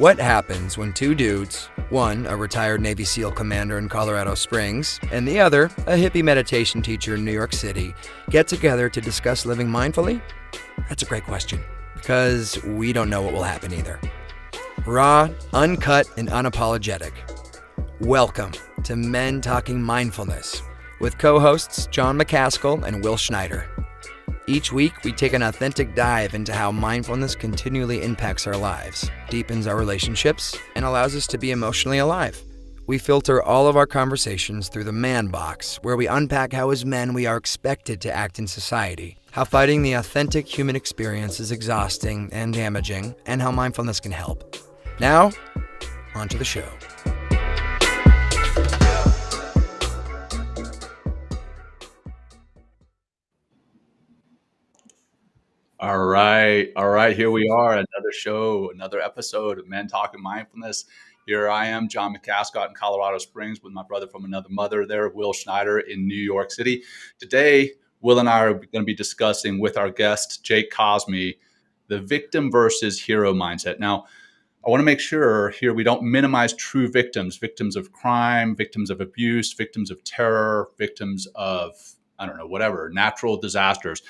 What happens when two dudes, one a retired Navy SEAL commander in Colorado Springs, and the other a hippie meditation teacher in New York City, get together to discuss living mindfully? That's a great question, because we don't know what will happen either. Raw, uncut, and unapologetic. Welcome to Men Talking Mindfulness with co-hosts John McCaskill and Will Schneider. Each week, we take an authentic dive into how mindfulness continually impacts our lives, deepens our relationships, and allows us to be emotionally alive. We filter all of our conversations through the man box, where we unpack how as men we are expected to act in society, how fighting the authentic human experience is exhausting and damaging, and how mindfulness can help. Now, on to the show. All right. Here we are, another show, another episode of Men Talking Mindfulness. Here I am, John McCaskill in Colorado Springs with my brother from another mother there, Will Schneider in New York City. Today, Will and I are going to be discussing with our guest, Jake Cosme, the victim versus hero mindset. Now, I want to make sure here we don't minimize true victims of crime, victims of abuse, victims of terror, victims of, whatever, natural disasters.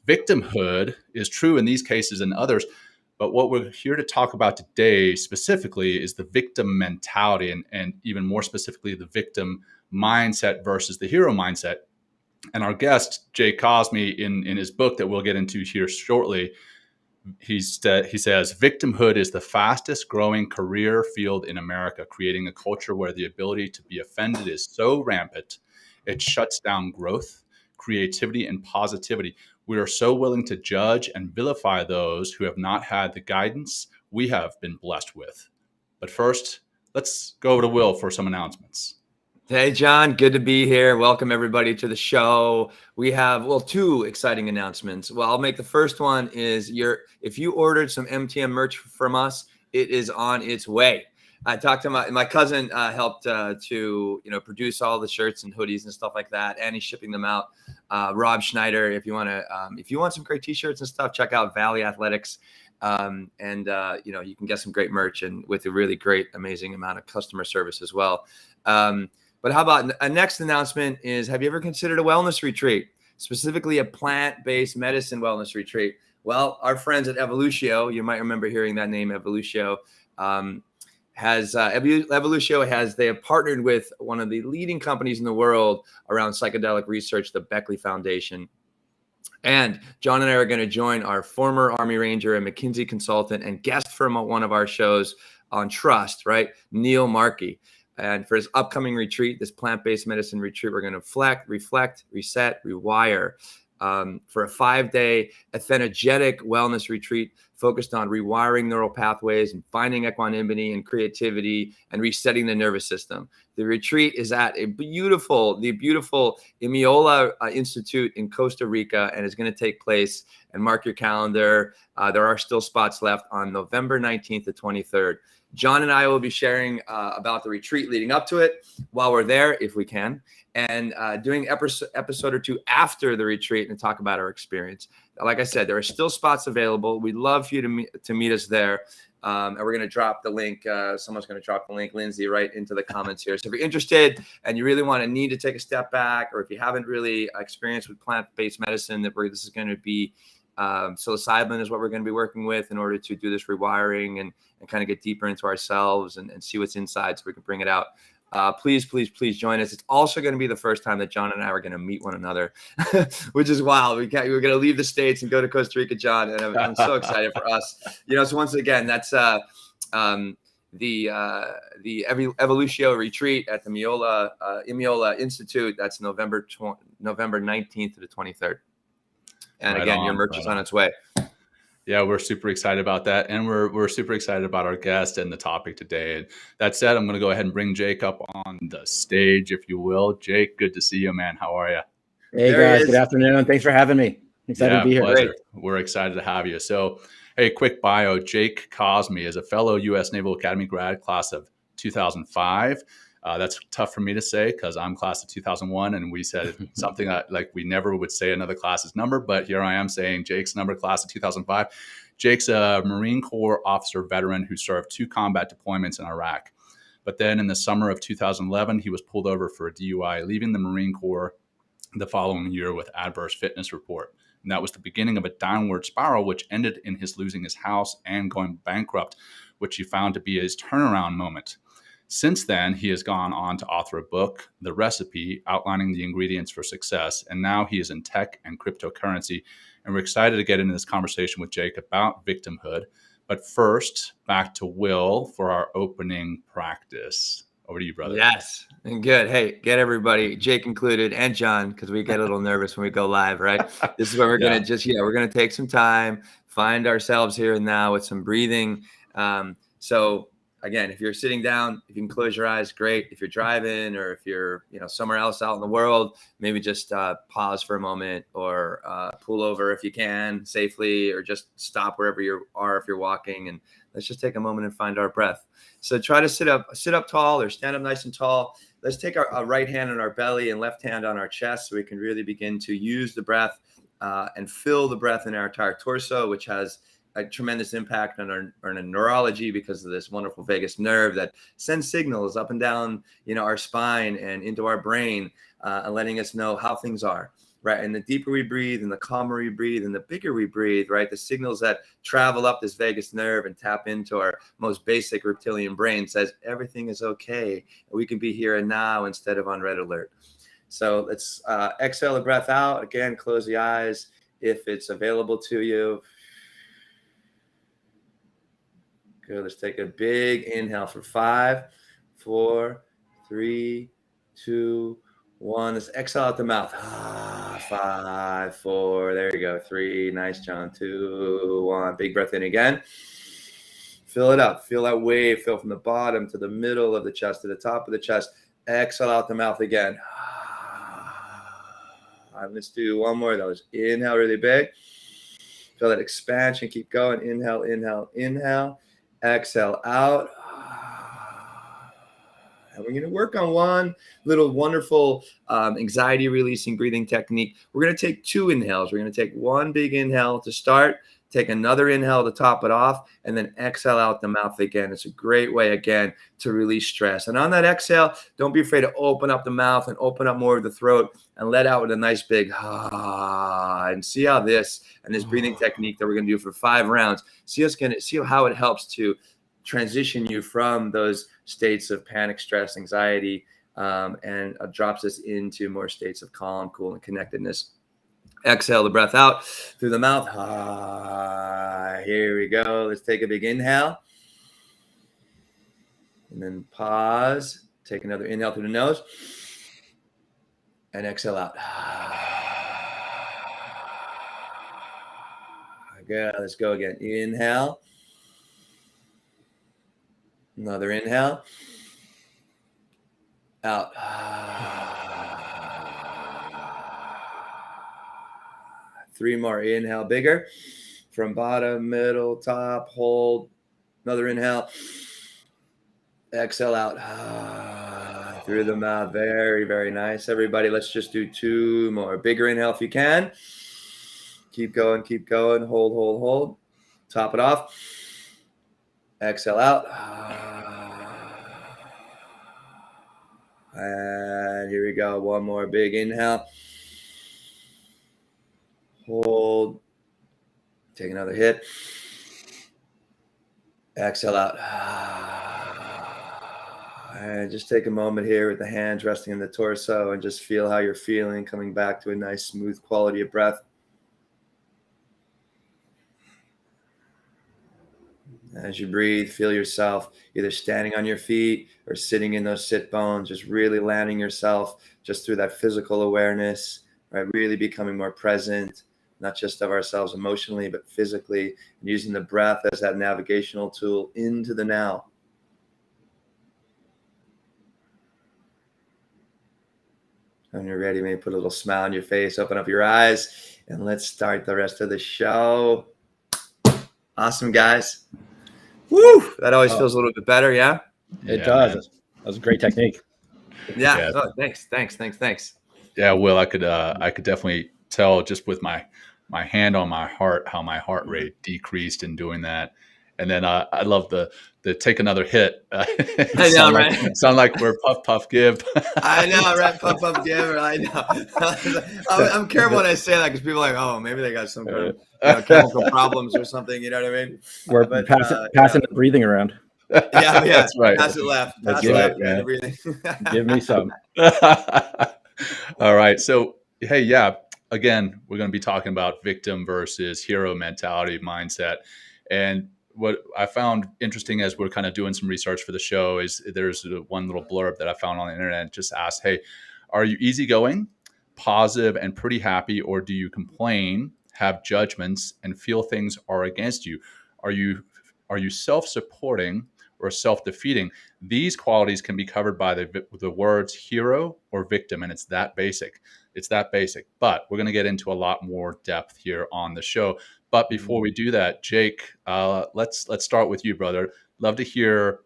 Victimhood is true in these cases and others, but what we're here to talk about today specifically is the victim mentality and even more specifically, the victim mindset versus the hero mindset. And our guest, Jake Cosme, in his book that we'll get into here shortly, he says, victimhood is the fastest growing career field in America, creating a culture where the ability to be offended is so rampant, it shuts down growth, creativity, and positivity. We are so willing to judge and vilify those who have not had the guidance we have been blessed with. But first, let's go over to Will for some announcements. Hey, John, good to be here. Welcome everybody to the show. We have, two exciting announcements. Well, I'll make the first one is if you ordered some MTM merch from us, it is on its way. I talked to my cousin, helped to produce all the shirts and hoodies and stuff like that, and he's shipping them out. Rob Schneider, if you want some great T-shirts and stuff, check out Valley Athletics, and you can get some great merch and with a really great, amazing amount of customer service as well. But how about a next announcement is: have you ever considered a wellness retreat, specifically a plant-based medicine wellness retreat? Well, our friends at Evolutio, you might remember hearing that name, Evolutio. They have partnered with one of the leading companies in the world around psychedelic research, the Beckley Foundation. And John and I are going to join our former Army Ranger and McKinsey consultant and guest from one of our shows on trust, right? Neil Markey. And for his upcoming retreat, this plant-based medicine retreat, we're going to reflect, reset, rewire, for a 5-day authentic wellness retreat focused on rewiring neural pathways and finding equanimity and creativity and resetting the nervous system. The retreat is at the beautiful Imiola Institute in Costa Rica, and is going to take place, and mark your calendar. There are still spots left on November 19th to 23rd. John and I will be sharing about the retreat leading up to it while we're there, if we can, and doing episode or two after the retreat and talk about our experience. Like I said, there are still spots available. We'd love for you to meet us there. And we're going to drop the link. Someone's going to drop the link, Lindsay, right into the comments here. So if you're interested and you really need to take a step back, or if you haven't really experienced with plant-based medicine, this is going to be psilocybin is what we're going to be working with in order to do this rewiring and kind of get deeper into ourselves and see what's inside so we can bring it out. Please join us. It's also going to be the first time that John and I are going to meet one another, which is wild. We're going to leave the States and go to Costa Rica, John, and I'm so excited for us. So once again, that's the Evolutio retreat at the Imiola Institute. That's November 19th to the 23rd. And again, your merch is on its way. Yeah, we're super excited about that. And we're super excited about our guest and the topic today. And that said, I'm going to go ahead and bring Jake up on the stage, if you will. Jake, good to see you, man. How are you? Hey, guys. Good afternoon. Thanks for having me. Excited to be here. Pleasure. Great. We're excited to have you. So, hey, quick bio. Jake Cosme is a fellow U.S. Naval Academy grad, class of 2005. That's tough for me to say because I'm class of 2001, and we said something like we never would say another class's number, but here I am saying Jake's number, class of 2005. Jake's a Marine Corps officer veteran who served 2 combat deployments in Iraq. But then in the summer of 2011, he was pulled over for a DUI, leaving the Marine Corps the following year with adverse fitness report. And that was the beginning of a downward spiral, which ended in his losing his house and going bankrupt, which he found to be his turnaround moment. Since then, he has gone on to author a book, The Recipe, outlining the ingredients for success. And now he is in tech and cryptocurrency. And we're excited to get into this conversation with Jake about victimhood. But first, back to Will for our opening practice. Over to you, brother. Yes. And good. Hey, get everybody, Jake included, and John, because we get a little nervous when we go live, right? This is where we're going to we're going to take some time, find ourselves here and now with some breathing. So again, if you're sitting down, if you can close your eyes, great. If you're driving or if you're, somewhere else out in the world, maybe just pause for a moment or pull over if you can safely, or just stop wherever you are if you're walking, and let's just take a moment and find our breath. So try to sit up tall or stand up nice and tall. Let's take our right hand on our belly and left hand on our chest so we can really begin to use the breath and fill the breath in our entire torso, which has a tremendous impact on our neurology because of this wonderful vagus nerve that sends signals up and down, our spine and into our brain, and letting us know how things are, right? And the deeper we breathe and the calmer we breathe and the bigger we breathe, right? The signals that travel up this vagus nerve and tap into our most basic reptilian brain says everything is okay. And we can be here and now instead of on red alert. So let's exhale the breath out. Again, close the eyes if it's available to you. Good. Let's take a big inhale for 5, 4, 3, 2, 1. Let's exhale out the mouth. 5, 4. There you go. 3. Nice, John. 2, 1. Big breath in again. Fill it up. Feel that wave. Fill from the bottom to the middle of the chest to the top of the chest. Exhale out the mouth again. Let's do one more of those. Inhale really big. Feel that expansion. Keep going. Inhale, inhale, inhale. Exhale out. And we're going to work on one little wonderful anxiety releasing breathing technique. We're going to take 2 inhales. We're going to take one big inhale to start, take another inhale to top it off, and then exhale out the mouth again. It's a great way, again, to release stress. And on that exhale, don't be afraid to open up the mouth and open up more of the throat and let out with a nice big and see how this breathing technique that we're going to do for 5 rounds, see how it helps to transition you from those states of panic, stress, anxiety, and drops us into more states of calm, cool, and connectedness. Exhale the breath out through the mouth. Here we go. Let's take a big inhale. And then pause. Take another inhale through the nose. And exhale out. Good. Let's go again. Inhale. Another inhale. Out. 3 more. Inhale bigger. From bottom, middle, top, hold. Another inhale. Exhale out. Through the mouth. Very, very nice. Everybody, let's just do 2 more. Bigger inhale if you can. Keep going, keep going. Hold, hold, hold. Top it off. Exhale out. And here we go. One more big inhale. Hold. Take another hit. Exhale out. And just take a moment here with the hands resting in the torso and just feel how you're feeling, coming back to a nice, smooth quality of breath. As you breathe, feel yourself either standing on your feet or sitting in those sit bones, just really landing yourself just through that physical awareness, right? Really becoming more present, not just of ourselves emotionally, but physically, and using the breath as that navigational tool into the now. When you're ready, maybe put a little smile on your face, open up your eyes, and let's start the rest of the show. Awesome, guys. Woo! That always feels a little bit better, yeah? It does. That was a great technique. Yeah. Yeah. Oh, thanks. Yeah, Will, I could definitely tell just with my hand on my heart how my heart rate decreased in doing that. And then I love the take another hit. I know, right? Sound like we're puff puff give. I know, right? Puff giver. I know. I'm careful when I say that because people are like, oh, maybe they got some kind of chemical problems or something. You know what I mean? We're passing the breathing around. Yeah, That's right. Pass it left. That's Pass it right, left. man. Breathing. Give me some. All right. So, hey, yeah, again, we're going to be talking about victim versus hero mentality mindset. And what I found interesting as we're kind of doing some research for the show is there's one little blurb that I found on the internet just asked, hey, are you easygoing, positive, and pretty happy, or do you complain, have judgments, and feel things are against you? Are you self-supporting or self-defeating? These qualities can be covered by the words hero or victim, and it's that basic. But we're going to get into a lot more depth here on the show. But before we do that, Jake, let's start with you, brother. Love to hear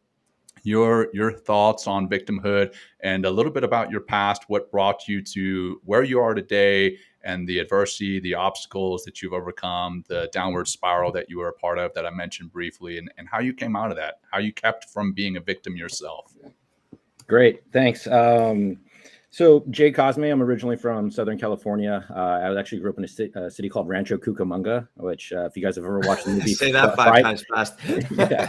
your thoughts on victimhood and a little bit about your past, what brought you to where you are today, and the adversity, the obstacles that you've overcome, the downward spiral that you were a part of that I mentioned briefly, and how you came out of that, how you kept from being a victim yourself. Great. Thanks. So Jake Cosme, I'm originally from Southern California. I actually grew up in a city called Rancho Cucamonga, which if you guys have ever watched the movie, say that five times fast. Yeah.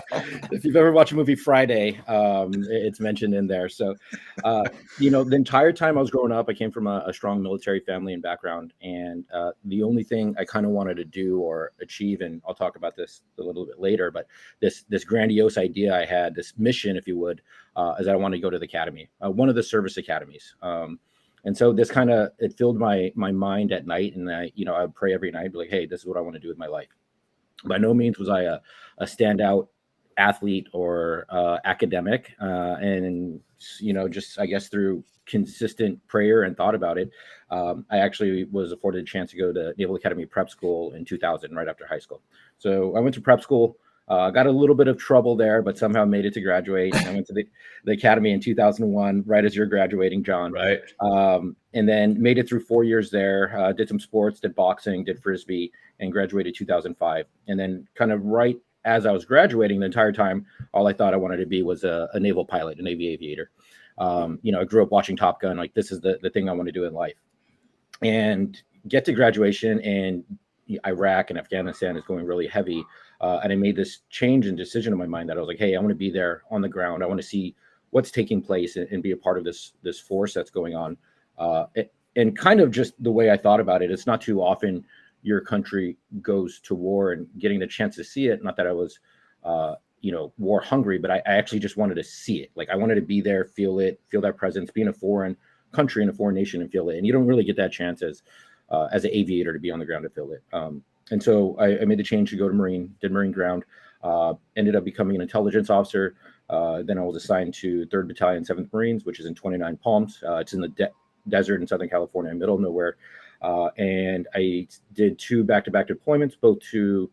If you've ever watched the movie Friday, it's mentioned in there. So, the entire time I was growing up, I came from a strong military family and background. And the only thing I kind of wanted to do or achieve, and I'll talk about this a little bit later, but this grandiose idea I had, this mission, if you would, is that I wanted to go to the academy, one of the service academies. And so this it filled my mind at night, and I would pray every night, be like, hey, this is what I want to do with my life. By no means was I a standout athlete or academic, and just I guess through consistent prayer and thought about it, I actually was afforded a chance to go to Naval Academy Prep School in 2000, right after high school. So I went to prep school. Got a little bit of trouble there, but somehow made it to graduate. I went to the academy in 2001, right as you're graduating, John. Right. And then made it through 4 years there. Did some sports, did boxing, did Frisbee, and graduated 2005. And then kind of right as I was graduating, the entire time, all I thought I wanted to be was a naval pilot, a Navy aviator. I grew up watching Top Gun. Like, this is the thing I want to do in life. And get to graduation, and Iraq and Afghanistan is going really heavy. And I made this change and decision in my mind that I was like, hey, I want to be there on the ground. I want to see what's taking place and be a part of this force that's going on. And kind of just the way I thought about it, it's not too often your country goes to war, and getting the chance to see it. Not that I was, war hungry, but I actually just wanted to see it. Like, I wanted to be there, feel it, feel that presence, be in a foreign country, in a foreign nation, and feel it. And you don't really get that chance as an aviator to be on the ground to feel it. And so I made the change to go to Marine, did Marine ground, ended up becoming an intelligence officer. Then I was assigned to 3rd Battalion, 7th Marines, which is in 29 Palms. It's in the desert in Southern California, middle of nowhere. And I did 2 back-to-back deployments, both to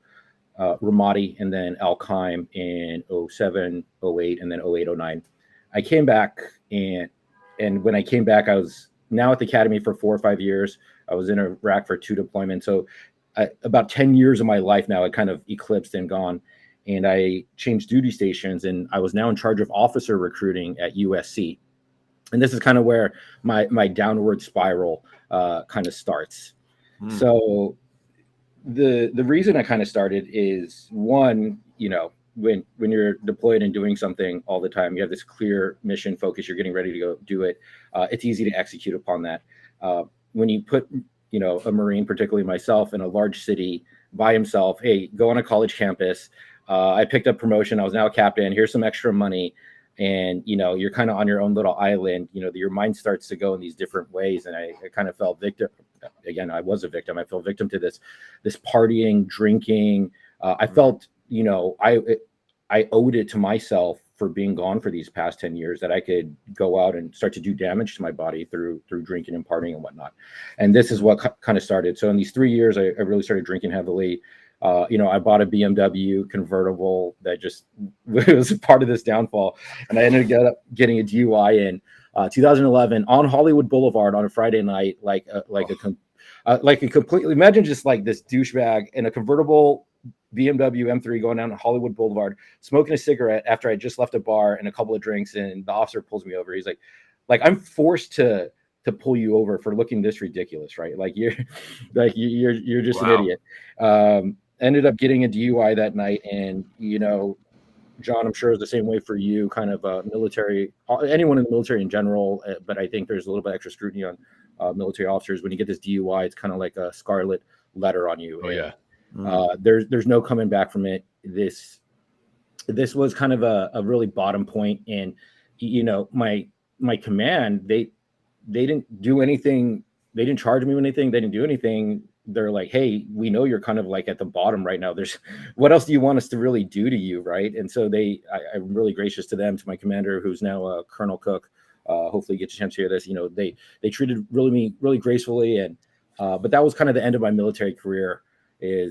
Ramadi and then Al Qaim in 07, 08, and then 08, 09. I came back, and when I came back, I was now at the academy for 4 or 5 years. I was in Iraq for 2 deployments. So about 10 years of my life now, it kind of eclipsed and gone. And I changed duty stations, and I was now in charge of officer recruiting at USC. And this is kind of where my downward spiral kind of starts. So the reason I kind of started is, one, when you're deployed and doing something all the time, you have this clear mission focus, you're getting ready to go do it. It's easy to execute upon that. When you put, a Marine, particularly myself, in a large city by himself, hey, go on a college campus. I picked up promotion. I was now a captain. Here's some extra money. And, you're kind of on your own little island. Your mind starts to go in these different ways. And I kind of fell victim. Again, I was a victim. I fell victim to this partying, drinking. I felt, I owed it to myself for being gone for these past 10 years, that I could go out and start to do damage to my body through drinking and partying and whatnot. And this is what kind of started. So in these 3 years, I really started drinking heavily. I bought a BMW convertible that just was part of this downfall. And I ended up getting a DUI in 2011 on Hollywood Boulevard on a Friday night, like a completely, imagine just like this douchebag in a convertible BMW M3 going down Hollywood Boulevard, smoking a cigarette after I just left a bar and a couple of drinks, and the officer pulls me over. He's like I'm forced to pull you over for looking this ridiculous, right? Like you're just an idiot. Ended up getting a DUI that night, and John, I'm sure it's the same way for you, kind of military, anyone in the military in general, but I think there's a little bit extra scrutiny on military officers. When you get this DUI, it's kind of like a scarlet letter on you. Oh, yeah. There's no coming back from it. This was kind of a really bottom point. And, my command, they didn't do anything. They didn't charge me with anything. They didn't do anything. They're like, hey, we know you're kind of like at the bottom right now. What else do you want us to really do to you? Right. And so I'm really gracious to them, to my commander, who's now Colonel Cook. Hopefully get a chance to hear this. They treated me really gracefully. And, but that was kind of the end of my military career. I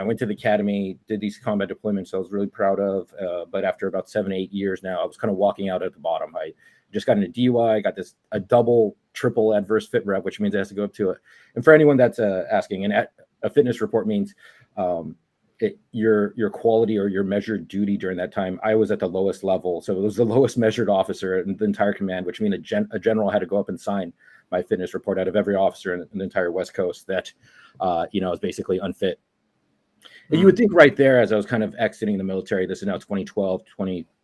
went to the academy, did these combat deployments I was really proud of. But after about 7-8 years now, I was kind of walking out at the bottom. I just got into DUI, got a double, triple adverse fit rep, which means I have to go up to it. And for anyone that's asking, a fitness report means your quality or your measured duty during that time. I was at the lowest level. So it was the lowest measured officer in the entire command, which means a general had to go up and sign my fitness report out of every officer in the entire West Coast that, was basically unfit. And you would think right there, as I was kind of exiting the military, this is now 2012,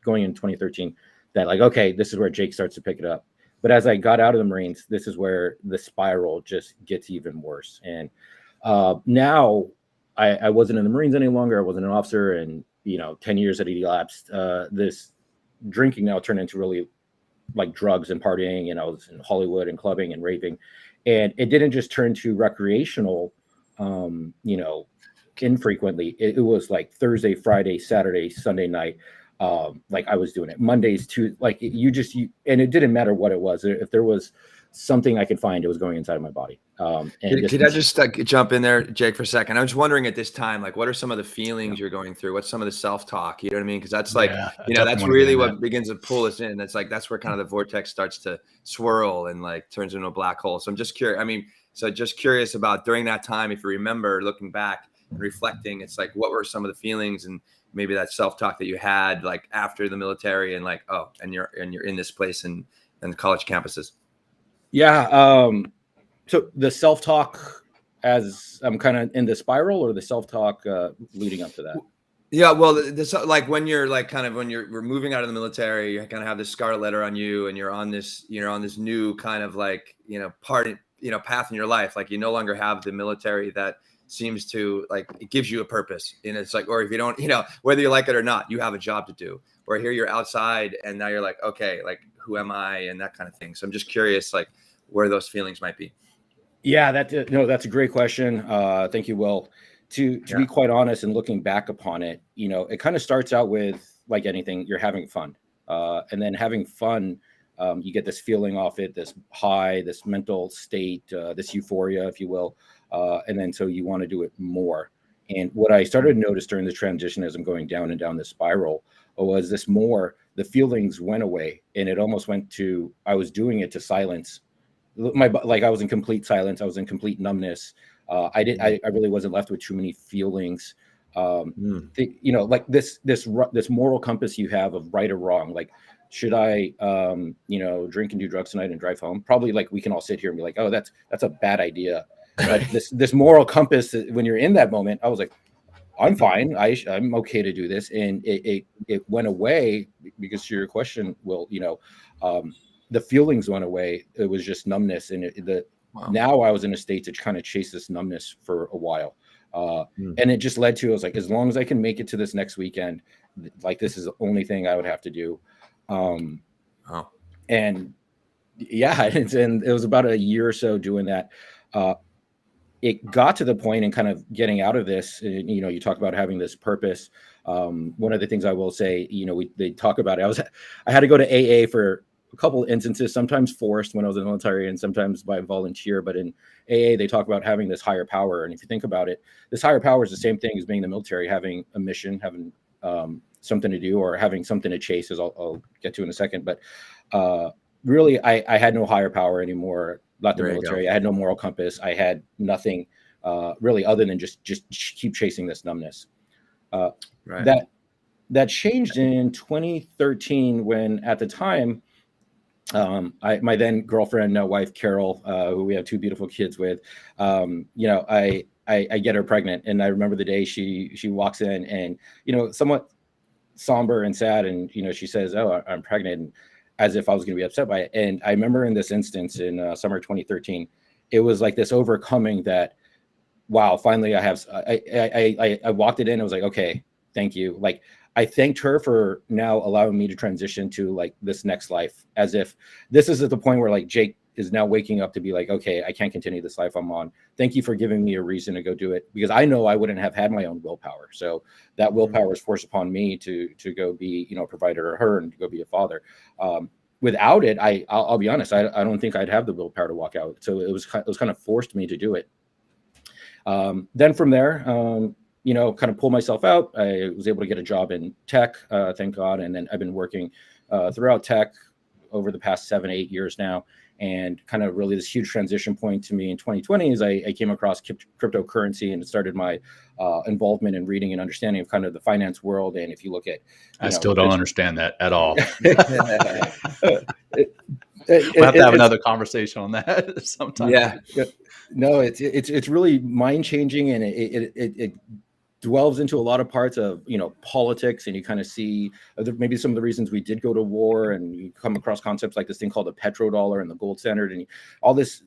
going in 2013, that like, okay, this is where Jake starts to pick it up. But as I got out of the Marines, this is where the spiral just gets even worse. And now I wasn't in the Marines any longer. I wasn't an officer, and 10 years had elapsed. This drinking now turned into really like drugs and partying, and I was in Hollywood and clubbing and raving. And it didn't just turn to recreational, infrequently. It was like Thursday, Friday, Saturday, Sunday night. Like I was doing it Mondays too. Like and it didn't matter what it was. If there was something I could find, it was going inside of my body. Could I just jump in there, Jake, for a second? I was wondering at this time, like, what are some of the feelings you're going through? What's some of the self-talk? You know what I mean? Because that's like, that's really what begins to pull us in. That's where kind of the vortex starts to swirl and like turns into a black hole. So I'm just curious. Just curious about during that time, if you remember looking back and reflecting, it's like, what were some of the feelings and maybe that self-talk that you had like after the military and like, and you're in this place and college campuses? Yeah. So the self-talk as I'm kind of in the spiral, or the self-talk leading up to that? Yeah, well, this like when you're like kind of we're moving out of the military, you kind of have this scarlet letter on you, and you're on this new kind of like path in your life. Like you no longer have the military that seems to like it gives you a purpose, and it's like, or if you don't, whether you like it or not, you have a job to do. Or here you're outside, and now you're like, okay, like who am I, and that kind of thing. So I'm just curious, like where those feelings might be. Yeah, that's a great question. Thank you, Will. To be quite honest, and looking back upon it, it kind of starts out with like anything, you're having fun. And then having fun, you get this feeling off it, this high, this mental state, this euphoria, if you will. And then so you want to do it more. And what I started to notice during the transition as I'm going down and down this spiral was the feelings went away, and it almost went to, I was doing it to silence I was in complete silence. I was in complete numbness. I really wasn't left with too many feelings. Like this moral compass you have of right or wrong. Like, should I, drink and do drugs tonight and drive home? Probably like we can all sit here and be like, oh, that's a bad idea. But this moral compass, when you're in that moment, I was like, I'm fine. I'm okay to do this. And it went away because to your question, Will, the feelings went away. It was just numbness. And now I was in a state to kind of chase this numbness for a while. And it just led to, I was like, as long as I can make it to this next weekend, like this is the only thing I would have to do. And yeah, and it was about a year or so doing that. It got to the point and kind of getting out of this, you talk about having this purpose. One of the things I will say, they talk about it. I had to go to AA for a couple of instances, sometimes forced when I was in the military and sometimes by volunteer. But in AA, they talk about having this higher power. And if you think about it, this higher power is the same thing as being in the military, having a mission, having something to do, or having something to chase, as I'll get to in a second. But really, I had no higher power anymore. Not the There you military. go. I had no moral compass. I had nothing really other than just keep chasing this numbness. Right. That changed in 2013 when, at the time, my then girlfriend, now wife, Carol, who we have two beautiful kids with, I get her pregnant, and I remember the day she walks in, and somewhat somber and sad, and she says, "Oh, I'm pregnant," and as if I was going to be upset by it. And I remember in this instance in summer 2013, it was like this overcoming that, wow, finally I walked it in. I was like, okay, thank you. Like, I thanked her for now allowing me to transition to like this next life, as if this is at the point where like Jake is now waking up to be like, okay, I can't continue this life I'm on. Thank you for giving me a reason to go do it, because I know I wouldn't have had my own willpower. So that willpower was forced upon me to go be, a provider to her and to go be a father. Without it, I'll be honest, I don't think I'd have the willpower to walk out. So it was kind of forced me to do it. Then from there, kind of pull myself out. I was able to get a job in tech, thank God. And then I've been working throughout tech over the past 7-8 years now. And kind of really this huge transition point to me in 2020 is I came across cryptocurrency and started my involvement in reading and understanding of kind of the finance world. And if you look at, I still don't understand that at all. We'll have to have another conversation on that sometime. Yeah. No, it's really mind changing, and it delves into a lot of parts of politics, and you kind of see maybe some of the reasons we did go to war, and you come across concepts like this thing called the petrodollar and the gold standard, and all this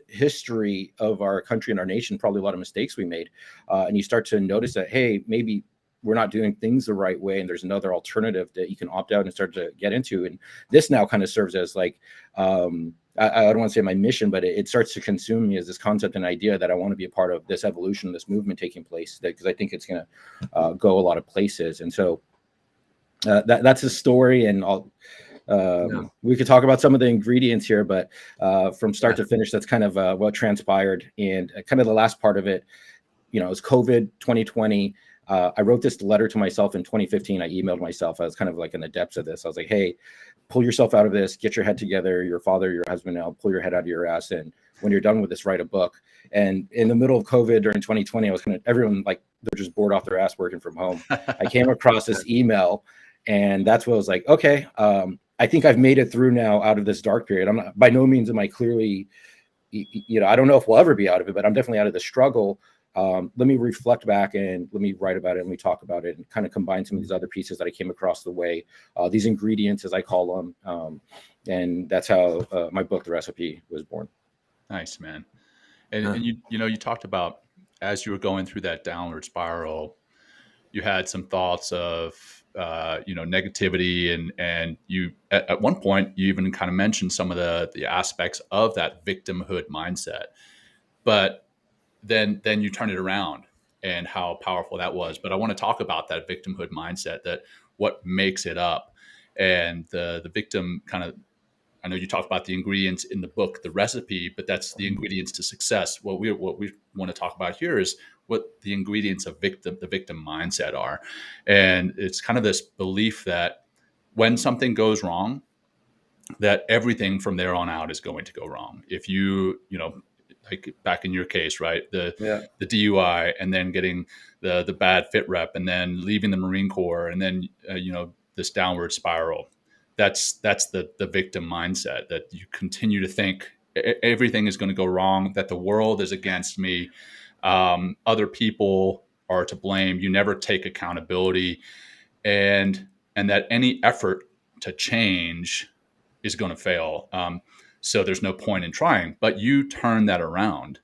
history of our country and our nation, probably a lot of mistakes we made, and you start to notice that, hey, maybe we're not doing things the right way, and there's another alternative that you can opt out and start to get into. And this now kind of serves as like I don't want to say my mission, but it starts to consume me as this concept and idea that I want to be a part of this evolution, this movement taking place, because I think it's going to go a lot of places. And so that's a story, and we could talk about some of the ingredients here, but from start to finish, that's kind of what transpired. And kind of the last part of it, it was COVID 2020. I wrote this letter to myself in 2015. I emailed myself. I was kind of like in the depths of this. I was like, hey, pull yourself out of this, get your head together. Your father, your husband now, pull your head out of your ass. And when you're done with this, write a book. And in the middle of COVID during 2020, everyone, like, they're just bored off their ass working from home. I came across this email, and that's what I was like, okay, I think I've made it through now out of this dark period. I'm not, by no means am I clearly, I don't know if we'll ever be out of it, but I'm definitely out of the struggle. Let me reflect back and let me write about it, and we talk about it, and kind of combine some of these other pieces that I came across the way, these ingredients, as I call them. And that's how my book, The Recipe, was born. Nice, man. And you talked about, as you were going through that downward spiral, you had some thoughts of, negativity, and you, at one point, you even kind of mentioned some of the aspects of that victimhood mindset, but then you turn it around and how powerful that was. But I want to talk about that victimhood mindset, that what makes it up, and the victim kind of, I know you talked about the ingredients in the book, The Recipe, but that's the ingredients to success. What we want to talk about here is what the ingredients of the victim mindset are. And it's kind of this belief that when something goes wrong, that everything from there on out is going to go wrong. If like back in your case, right? The DUI, and then getting the bad fit rep, and then leaving the Marine Corps, and then this downward spiral. That's the victim mindset, that you continue to think everything is going to go wrong, that the world is against me, other people are to blame. You never take accountability, and that any effort to change is going to fail. So there's no point in trying, but you turn that around.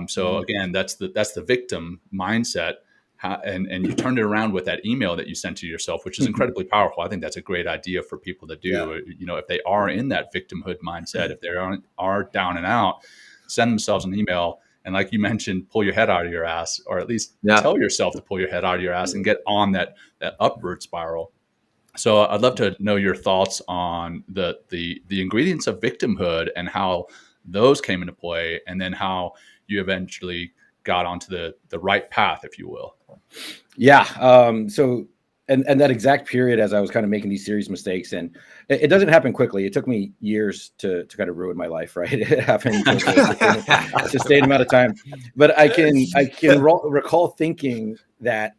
So again, that's the victim mindset. And you turned it around with that email that you sent to yourself, which is incredibly powerful. I think that's a great idea for people to do. If they are in that victimhood mindset, if they are down and out, send themselves an email. And like you mentioned, pull your head out of your ass, or at least tell yourself to pull your head out of your ass and get on that upward spiral. So I'd love to know your thoughts on the ingredients of victimhood and how those came into play, and then how you eventually got onto the right path, if you will. Yeah. So and that exact period as I was kind of making these serious mistakes, and it doesn't happen quickly. It took me years to kind of ruin my life, right? It happened over a sustained amount of time. But I can recall thinking that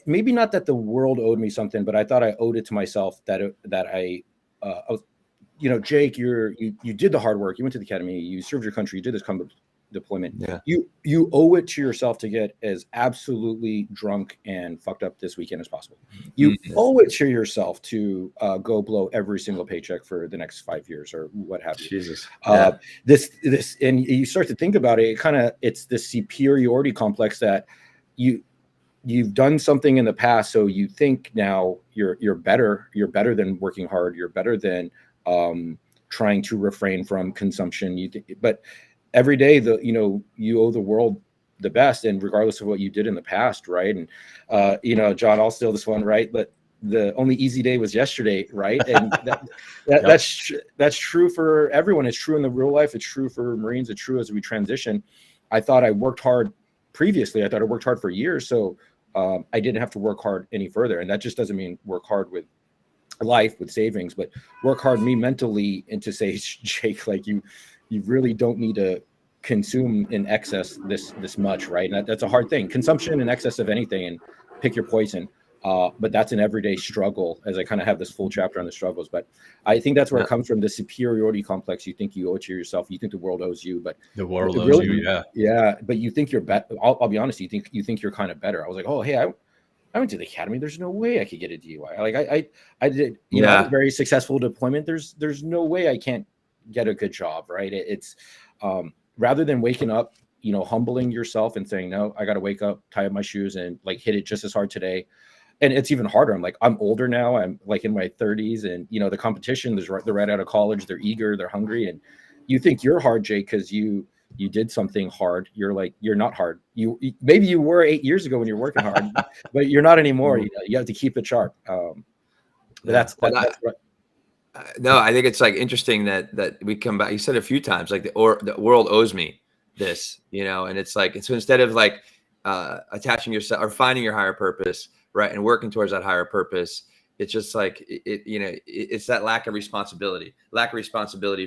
maybe not that the world owed me something, but I thought I owed it to myself that I was, Jake, you did the hard work. You went to the academy. You served your country. You did this deployment. Yeah. You owe it to yourself to get as absolutely drunk and fucked up this weekend as possible. You owe it to yourself to go blow every single paycheck for the next 5 years or what have you. Jesus. This and you start to think about it. It's this superiority complex that you've done something in the past, so you think now you're better. You're better than working hard. You're better than trying to refrain from consumption. But every day, you owe the world the best, and regardless of what you did in the past, right? And John, I'll steal this one, right? But the only easy day was yesterday, right? And that's true for everyone. It's true in the real life. It's true for Marines. It's true as we transition. I thought I worked hard previously. I thought I worked hard for years, so I didn't have to work hard any further. And that just doesn't mean work hard with life, with savings, but work hard me mentally, and to say, Jake, like you really don't need to consume in excess this much, right? And that's a hard thing. Consumption in excess of anything, and pick your poison. But that's an everyday struggle, as I kind of have this full chapter on the struggles. But I think that's where it comes from, the superiority complex. You think you owe it to yourself. You think the world owes you, but the world owes you, yeah. But you think you're better. I'll be honest. You think you're kind of better. I was like, oh, hey, I went to the academy. There's no way I could get a DUI. Like I did, a very successful deployment. There's no way I can't get a good job, right? It's rather than waking up, humbling yourself and saying, no, I got to wake up, tie up my shoes, and like hit it just as hard today. And it's even harder. I'm older now. I'm like in my 30s, and the competition. They're right out of college. They're eager. They're hungry. And you think you're hard, Jake, because you did something hard. You're not hard. Maybe you were 8 years ago when you're working hard, but you're not anymore. You have to keep it sharp. But that's right. No, I think it's like interesting that we come back. You said a few times, like the world owes me this, and it's like, so instead of like attaching yourself or finding your higher purpose, right, and working towards that higher purpose, it's just like it's that lack of responsibility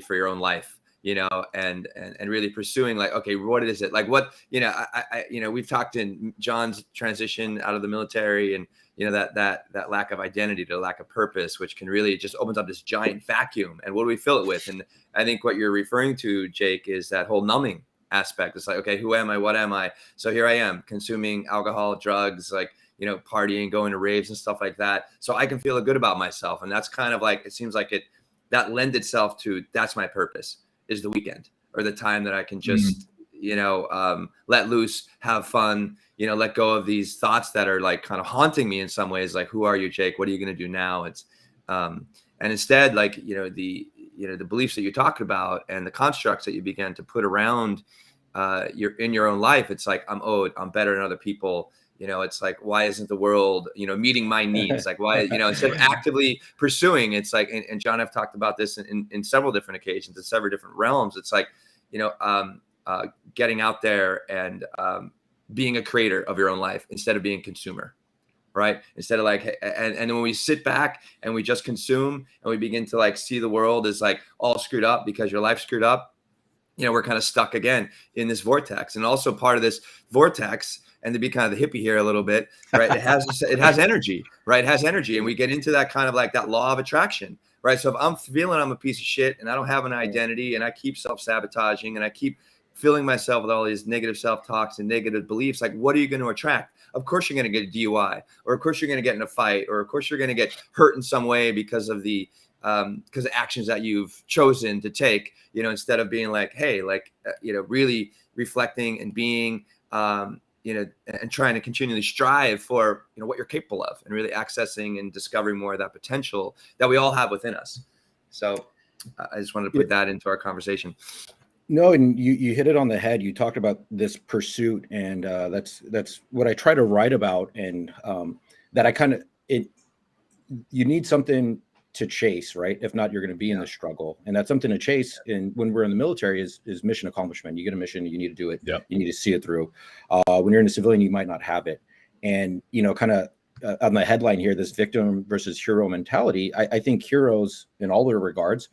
for your own life, and really pursuing like, okay, what is it like? What we've talked in John's transition out of the military, and that lack of identity, the lack of purpose, which can really just opens up this giant vacuum. And what do we fill it with? And I think what you're referring to, Jake, is that whole numbing aspect. It's like, okay, who am I? What am I? So here I am consuming alcohol, drugs, like, partying, going to raves and stuff like that. So I can feel good about myself. And that's kind of like, it seems like that lends itself to, that's my purpose, is the weekend or the time that I can just, let loose, have fun, let go of these thoughts that are like kind of haunting me in some ways. Like, who are you, Jake? What are you going to do now? It's, and instead, like, the beliefs that you talked about and the constructs that you began to put around your own life. It's like, I'm owed, I'm better than other people. It's like, why isn't the world, meeting my needs? Like, why, instead of actively pursuing, it's like, and John, I've talked about this in several different occasions, in several different realms. It's like, getting out there and being a creator of your own life instead of being a consumer, right? Instead of like, and when we sit back and we just consume and we begin to like see the world as like all screwed up because your life's screwed up, we're kind of stuck again in this vortex. And also part of this vortex, and to be kind of the hippie here a little bit, right? It has energy, right? It has energy. And we get into that kind of like that law of attraction, right? So if I'm feeling I'm a piece of shit and I don't have an identity and I keep self-sabotaging and I keep filling myself with all these negative self-talks and negative beliefs, like, what are you going to attract? Of course, you're going to get a DUI, or of course you're going to get in a fight, or of course you're going to get hurt in some way because of the actions that you've chosen to take, instead of being like, hey, like, really reflecting and being, and trying to continually strive for, what you're capable of, and really accessing and discovering more of that potential that we all have within us. So I just wanted to put that into our conversation. No, and you hit it on the head. You talked about this pursuit, and that's what I try to write about, and that you need something to chase, right? If not, you're going to be in the struggle, and that's something to chase. And when we're in the military, is mission accomplishment. You get a mission, you need to do it. Yep. You need to see it through. When you're in the civilian, you might not have it, And, kind of on the headline here, this victim versus hero mentality, I think heroes in all their regards,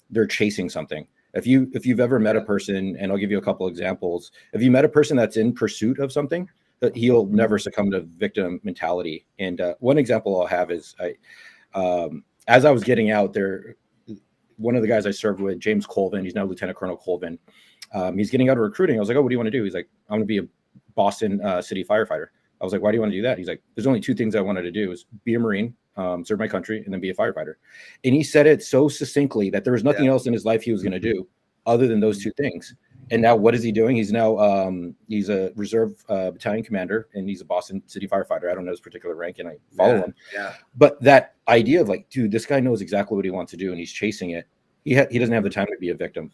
they're chasing something. If you've ever met a person, and I'll give you a couple examples, if you met a person that's in pursuit of something, that he'll never succumb to victim mentality. And one example I'll have is as I was getting out there, one of the guys I served with, James Colvin, he's now Lieutenant Colonel Colvin. He's getting out of recruiting. I was like, oh, what do you want to do? He's like, I'm going to be a Boston city firefighter. I was like, why do you want to do that? He's like, there's only two things I wanted to do: is be a Marine, serve my country, and then be a firefighter. And he said it so succinctly that there was nothing else in his life he was going to do other than those two things. And now what is he doing? He's now he's a reserve battalion commander, and he's a Boston city firefighter. I don't know his particular rank, and I follow him. Yeah. But that idea of like, dude, this guy knows exactly what he wants to do, and he's chasing it. He doesn't have the time to be a victim.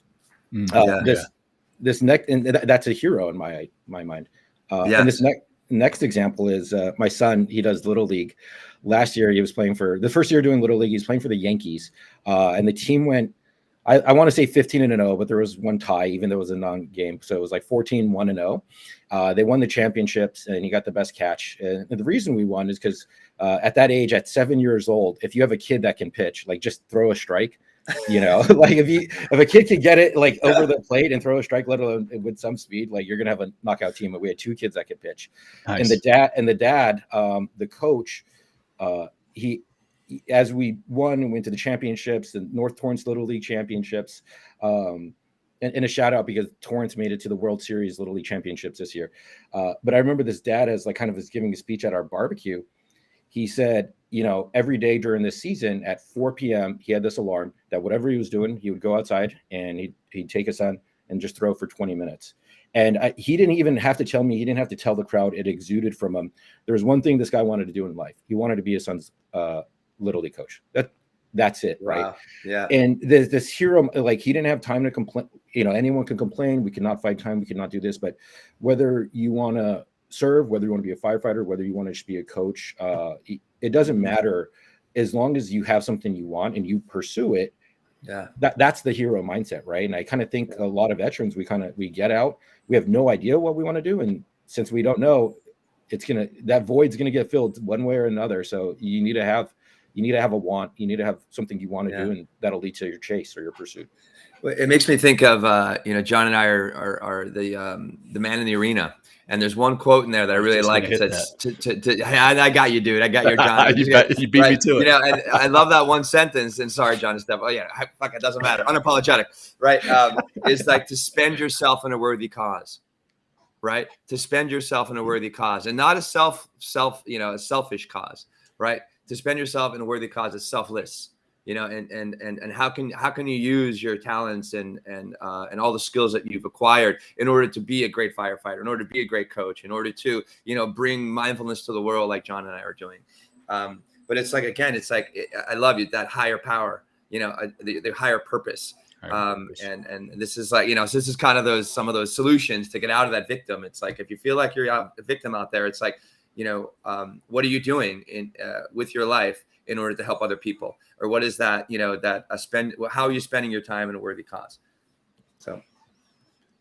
This next, and that's a hero in my mind. And this next example is my son. He does Little League. Last year, he was playing for the first year doing Little League. He was playing for the Yankees, and the team went, I want to say 15-0, but there was one tie, even though it was a non-game. So it was like 14-1-0. They won the championships, and he got the best catch. And the reason we won is because at that age, at 7 years old, if you have a kid that can pitch, like just throw a strike, like if a kid could get it like over the plate and throw a strike, let alone with some speed, like you're gonna have a knockout team. But we had two kids that could pitch. Nice. And the dad, the coach, he as we won and went to the championships, the North Torrance Little League championships, and a shout out because Torrance made it to the World Series Little League championships this year. But I remember this dad as like kind of was giving a speech at our barbecue. He said, every day during this season at 4 p.m., he had this alarm that whatever he was doing, he would go outside and he'd take his son and just throw for 20 minutes. And he didn't even have to tell me, he didn't have to tell the crowd, it exuded from him. There was one thing this guy wanted to do in life. He wanted to be his son's Little League coach. That's it, right? Wow. Yeah. And this hero, like he didn't have time to complain. Anyone can complain. We cannot find time. We cannot do this. But whether you want to serve, whether you want to be a firefighter, whether you want to just be a coach, it doesn't matter as long as you have something you want and you pursue it. Yeah, that's the hero mindset, right? And I kind of think a lot of veterans, we get out, we have no idea what we want to do, and since we don't know, that void's gonna get filled one way or another. So you need to have a want, you need to have something you want to do, and that'll lead to your chase or your pursuit. It makes me think of John and I are the man in the arena. And there's one quote in there that I really like. It says, I got you, dude. I got your John. you beat me to it. And I love that one sentence. And sorry, John and Steph. Oh, yeah. Fuck, it doesn't matter. Unapologetic. Right. Is like to spend yourself in a worthy cause. Right. To spend yourself in a worthy cause, and not a a selfish cause. Right. To spend yourself in a worthy cause is selfless. And how can you use your talents and all the skills that you've acquired in order to be a great firefighter, in order to be a great coach, in order to, bring mindfulness to the world like John and I are doing. But it's like, again, I love you, that higher power, the higher purpose. And this is like, so this is kind of some of those solutions to get out of that victim. It's like, if you feel like you're a victim out there, it's like, what are you doing with your life in order to help other people? Or what is that, how are you spending your time in a worthy cause? So.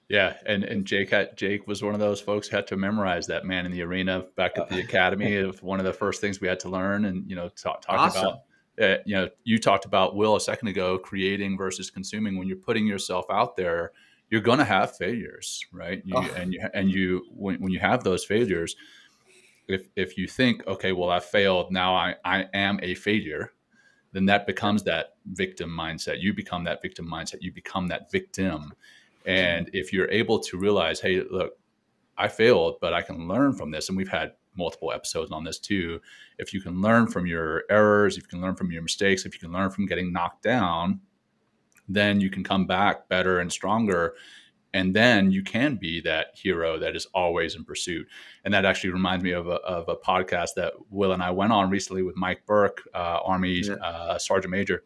Yeah. And Jake was one of those folks who had to memorize that Man in the Arena back at the academy. Of one of the first things we had to learn, and, talking awesome. about, you talked about, Will, a second ago, creating versus consuming. When you're putting yourself out there, you're going to have failures, right? When you have those failures, if you think, okay, well, I failed, now I am a failure, then that becomes that victim mindset. You become that victim mindset. You become that victim. And if you're able to realize, hey, look, I failed, but I can learn from this. And we've had multiple episodes on this too. If you can learn from your errors, if you can learn from your mistakes, if you can learn from getting knocked down, then you can come back better and stronger. And then you can be that hero that is always in pursuit. And that actually reminds me of a podcast that Will and I went on recently with Mike Burke, Army Sergeant Major.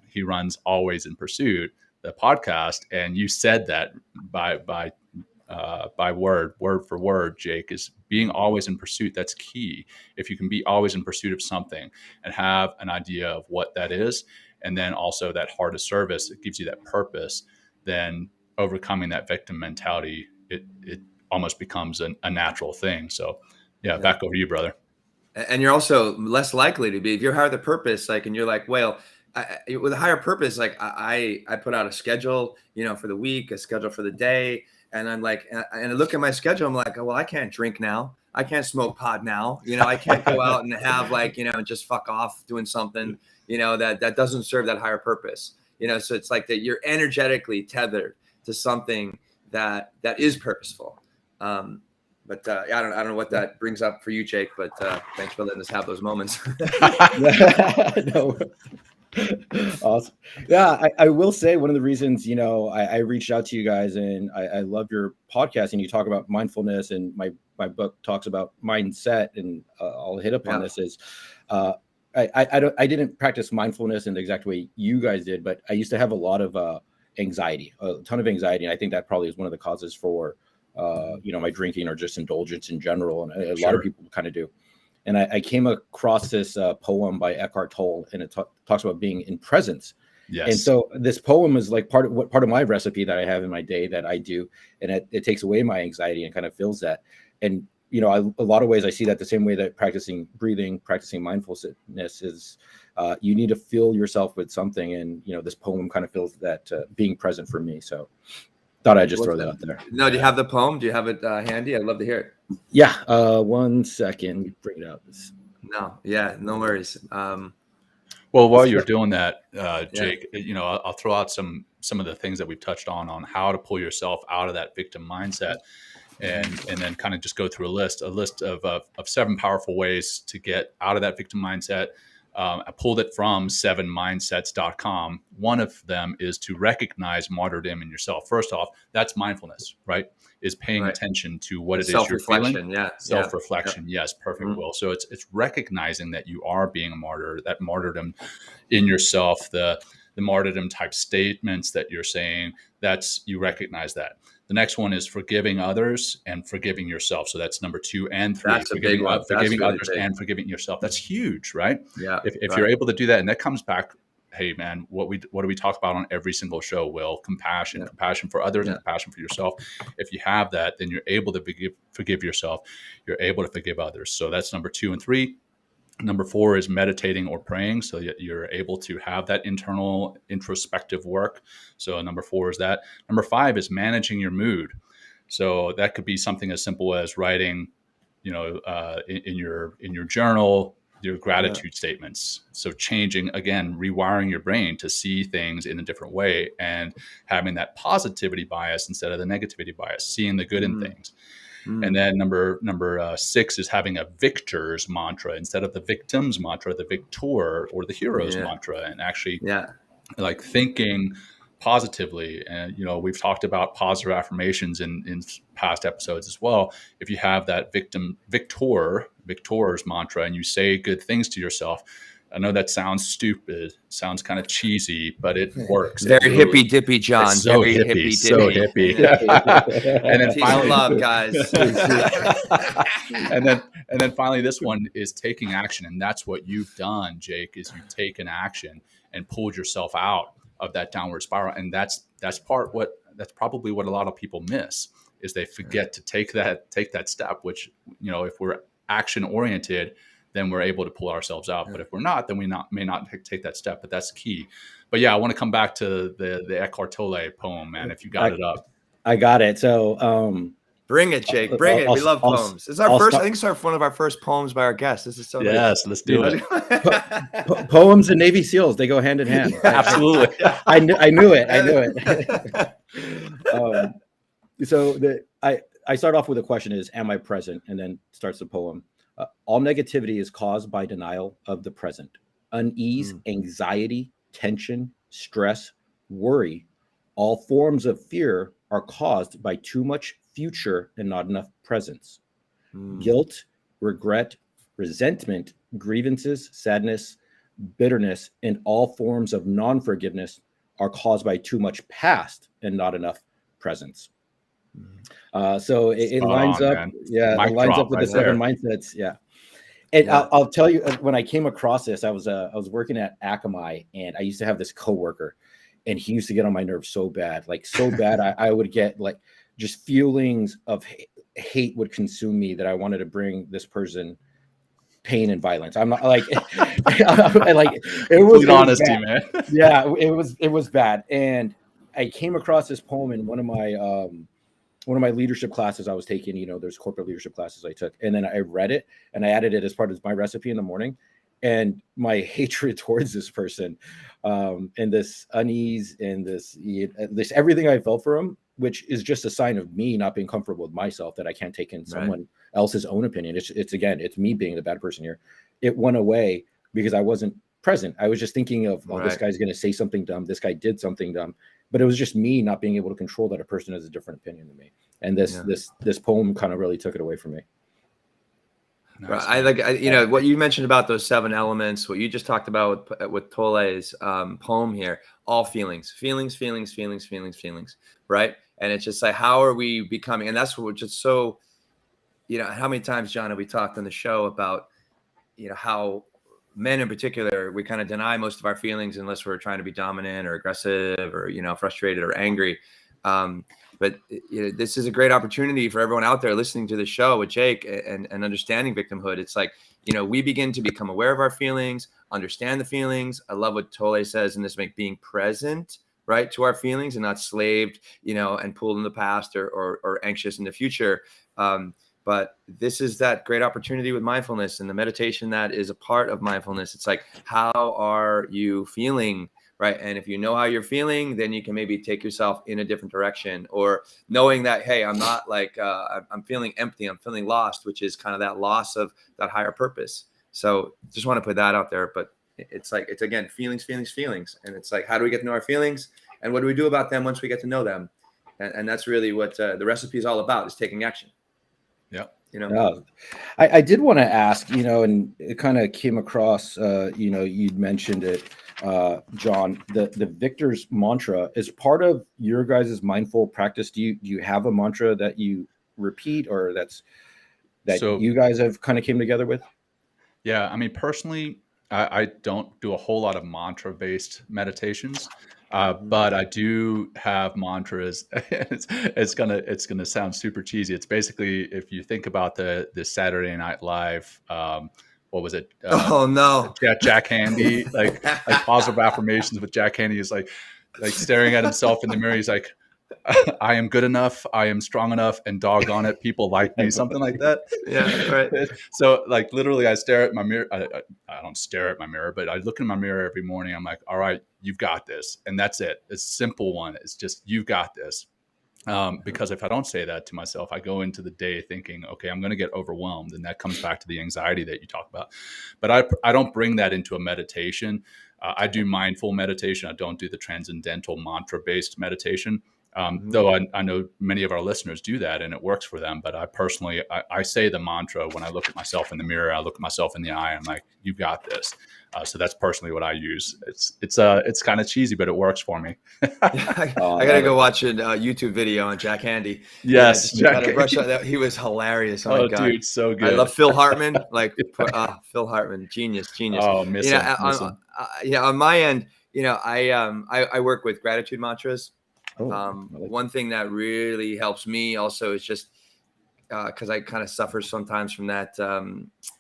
He runs Always in Pursuit, the podcast. And you said that by word for word, Jake, is being always in pursuit. That's key. If you can be always in pursuit of something and have an idea of what that is, and then also that heart of service, it gives you that purpose, then overcoming that victim mentality, it almost becomes a natural thing. So Yeah. Back over to you, brother. And you're also less likely to be, if you're higher the purpose, like, and you're like, well, with a higher purpose, like I put out a schedule, for the week, a schedule for the day. And I'm like, and I look at my schedule, I'm like, well, I can't drink now. I can't smoke pot now. I can't go out and have just fuck off doing something, that doesn't serve that higher purpose. So it's like that you're energetically tethered to something that is purposeful. But I don't know what that brings up for you, Jake, but thanks for letting us have those moments. No. Awesome. Yeah, I will say one of the reasons, I reached out to you guys, and I love your podcast, and you talk about mindfulness, and my book talks about mindset, and I'll hit upon this is I didn't practice mindfulness in the exact way you guys did, but I used to have a lot of anxiety, a ton of anxiety. And I think that probably is one of the causes for my drinking or just indulgence in general. And a lot of people kind of do. And I came across this poem by Eckhart Tolle, and it talks about being in presence. Yes. And so this poem is like part of my recipe that I have in my day that I do, and it takes away my anxiety and kind of fills that. And a lot of ways I see that the same way that practicing breathing, practicing mindfulness is, you need to fill yourself with something. And this poem kind of fills that being present for me. So thought I'd just throw that out there. No, do you have the poem? Do you have it handy? I'd love to hear it. Yeah. 1 second. Let me bring it out. No. Yeah. No worries. Well, while you're doing that, Jake, I'll throw out some of the things that we've touched on how to pull yourself out of that victim mindset, and then kind of just go through a list of 7 powerful ways to get out of that victim mindset. I pulled it from 7mindsets.com. One of them is to recognize martyrdom in yourself. First off, that's mindfulness, right? Is paying attention to what it is you're feeling. Self-reflection. Yeah. Yes. Perfect. Mm-hmm. Will. So it's recognizing that you are being a martyr, that martyrdom in yourself, the martyrdom type statements that you're saying, you recognize that. The next one is forgiving others and forgiving yourself. So that's number 2 and 3. That's a big one. Forgiving really others big. And forgiving yourself. That's huge, right? Yeah. If you're able to do that, and that comes back, hey man, what do we talk about on every single show? Will, compassion for others and compassion for yourself. If you have that, then you're able to forgive yourself. You're able to forgive others. So that's number 2 and 3. Number 4 is meditating or praying. So you're able to have that internal introspective work. So number 4 is that. Number 5 is managing your mood. So that could be something as simple as writing, in your journal, your gratitude statements. So changing, again, rewiring your brain to see things in a different way and having that positivity bias instead of the negativity bias, seeing the good in things. And then number 6 is having a victor's mantra instead of the victim's mantra, the victor or the hero's mantra, and actually like thinking positively. And, we've talked about positive affirmations in past episodes as well. If you have that victor's mantra and you say good things to yourself, I know that sounds stupid, sounds kind of cheesy, but it works. Very hippy dippy, John. It's so very hippy, so hippy. And then finally, love, guys. and then finally, this one is taking action, and that's what you've done, Jake. Is you've taken action and pulled yourself out of that downward spiral, and that's probably what a lot of people miss is they forget to take that step. Which if we're action oriented, then we're able to pull ourselves out. But if we're not, then we may not take that step. But that's key. But yeah, I want to come back to the Eckhart Tolle poem, man. If you got it up, I got it. So bring it, Jake. Bring it. We love poems. It's our first. I think it's one of our first poems by our guest. This is so yes. Nice. Let's do it. Poems and Navy SEALs, they go hand in hand. Absolutely. I knew it. So I start off with a question is, am I present? And then starts the poem. All negativity is caused by denial of the present. Unease, anxiety, tension, stress, worry, all forms of fear are caused by too much future and not enough presence. Guilt, regret, resentment, grievances, sadness, bitterness, and all forms of non-forgiveness are caused by too much past and not enough presence. So it lines up. Man. Yeah, it lines up with the 7 mindsets. Yeah. And I'll tell you, when I came across this, I was working at Akamai, and I used to have this coworker, and he used to get on my nerves so bad. I would get like just feelings of hate would consume me that I wanted to bring this person pain and violence. I'm not like, like it was honesty, bad. man. Yeah, it was bad. And I came across this poem in one of my leadership classes I was taking. You know, there's corporate leadership classes I took, and then I read it and I added it as part of my recipe in the morning. And my hatred towards this person, and this unease and this everything I felt for him, which is just a sign of me not being comfortable with myself, that I can't take in someone else's own opinion. It's me being the bad person here. It went away because I wasn't present. I was just thinking of, this guy's going to say something dumb. This guy did something dumb, but it was just me not being able to control that a person has a different opinion than me. And this poem kind of really took it away from me. Nice. I what you mentioned about those 7 elements, what you just talked about with Tolle's poem here, all feelings, right? And it's just like, how are we becoming? And that's what just so, how many times, John, have we talked on the show about, how men in particular, we kind of deny most of our feelings unless we're trying to be dominant or aggressive or, frustrated or angry. But this is a great opportunity for everyone out there listening to the show with Jake and understanding victimhood. It's like, we begin to become aware of our feelings, understand the feelings. I love what Tolle says in this, being present, right, to our feelings and not slaved, and pulled in the past or anxious in the future. But this is that great opportunity with mindfulness and the meditation that is a part of mindfulness. It's like, how are you feeling? Right. And if you know how you're feeling, then you can maybe take yourself in a different direction, or knowing that, hey, I'm not like I'm feeling empty. I'm feeling lost, which is kind of that loss of that higher purpose. So just want to put that out there. But it's like, it's again, feelings. And it's like, how do we get to know our feelings? And what do we do about them once we get to know them? And that's really what the recipe is all about, is taking action. Yeah. I did want to ask, and it kind of came across, you'd mentioned it, John, the Victor's mantra is part of your guys' mindful practice. Do you have a mantra that you repeat, or that you guys have kind of came together with? Yeah. I mean, personally, I don't do a whole lot of mantra based meditations. But I do have mantras. It's gonna sound super cheesy. It's basically, if you think about the Saturday Night Live, what was it? Oh no, Jack Handy, like positive affirmations with Jack Handy is like staring at himself in the mirror. He's like, I am good enough, I am strong enough, and doggone it, people like me, something like that. Yeah, right. So like literally I stare at my mirror. I don't stare at my mirror, but I look in my mirror every morning. I'm like, all right, you've got this. And that's it. It's a simple one. It's just, you've got this. Because if I don't say that to myself, I go into the day thinking, okay, I'm going to get overwhelmed. And that comes back to the anxiety that you talk about. But I don't bring that into a meditation. I do mindful meditation. I don't do the transcendental mantra-based meditation. Though I know many of our listeners do that and it works for them. But I personally, I say the mantra when I look at myself in the mirror. I look at myself in the eye. I'm like, you've got this. So that's personally what I use. It's kind of cheesy, but it works for me. I gotta go watch a YouTube video on Jack Handy. Yes, he was hilarious. Oh my God, dude, so good. I love Phil Hartman. Like Phil Hartman, genius. Oh, miss him. On my end, I work with gratitude mantras. One thing that really helps me also is just because I kind of suffer sometimes from that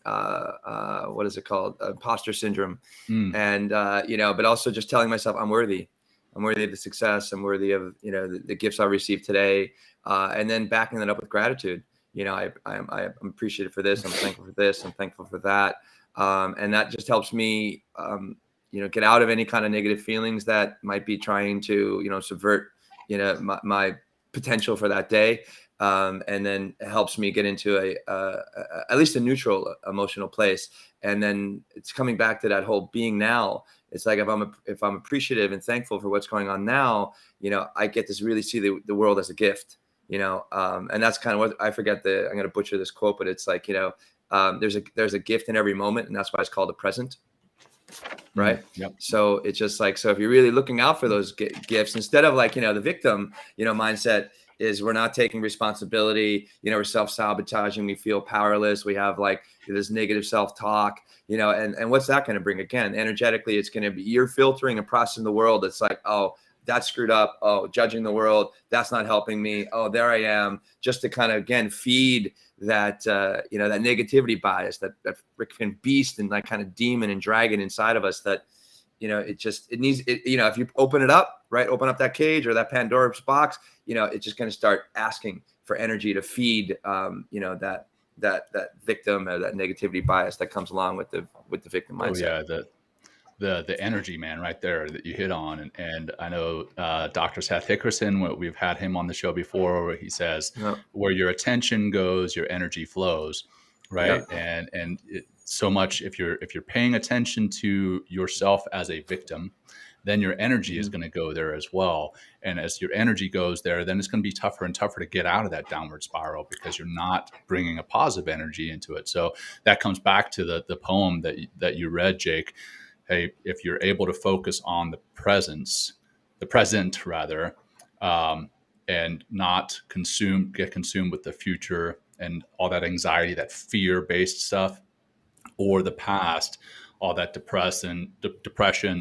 what is it called, imposter syndrome, and but also just telling myself I'm worthy of the success, I'm worthy of the gifts I received today, and then backing that up with gratitude. I'm appreciative for this, I'm thankful for this, I'm thankful for that, and that just helps me get out of any kind of negative feelings that might be trying to subvert my potential for that day, and then it helps me get into at least a neutral emotional place. And then it's coming back to that whole being now. It's like if I'm appreciative and thankful for what's going on now, I get to really see the world as a gift, and that's kind of what I forget I'm going to butcher this quote, but it's like there's a gift in every moment, and that's why it's called the present. Right. Yep. So it's just like, so if you're really looking out for those gifts, instead of like, the victim, mindset is we're not taking responsibility, we're self-sabotaging, we feel powerless, we have like this negative self-talk, and what's that going to bring? Again, energetically, it's going to be, you're filtering and processing the world. It's like, oh, that's screwed up. Oh, judging the world, that's not helping me. Oh, there I am. Just to kind of, again, feed that, that negativity bias, that freaking beast and that kind of demon and dragon inside of us that, it needs, if you open it up, right, open up that cage or that Pandora's box, it's just going to start asking for energy to feed, that victim or that negativity bias that comes along with the victim mindset. Oh yeah, the energy, man, right there that you hit on, and I know Dr. Seth Hickerson, we've had him on the show before, where he says, where your attention goes, your energy flows, right? Yeah. And so much if you're paying attention to yourself as a victim, then your energy is going to go there as well. And as your energy goes there, then it's going to be tougher and tougher to get out of that downward spiral because you're not bringing a positive energy into it. So that comes back to the poem that you read, Jake. Hey, if you're able to focus on the present rather, and not get consumed with the future and all that anxiety, that fear-based stuff, or the past, all that depression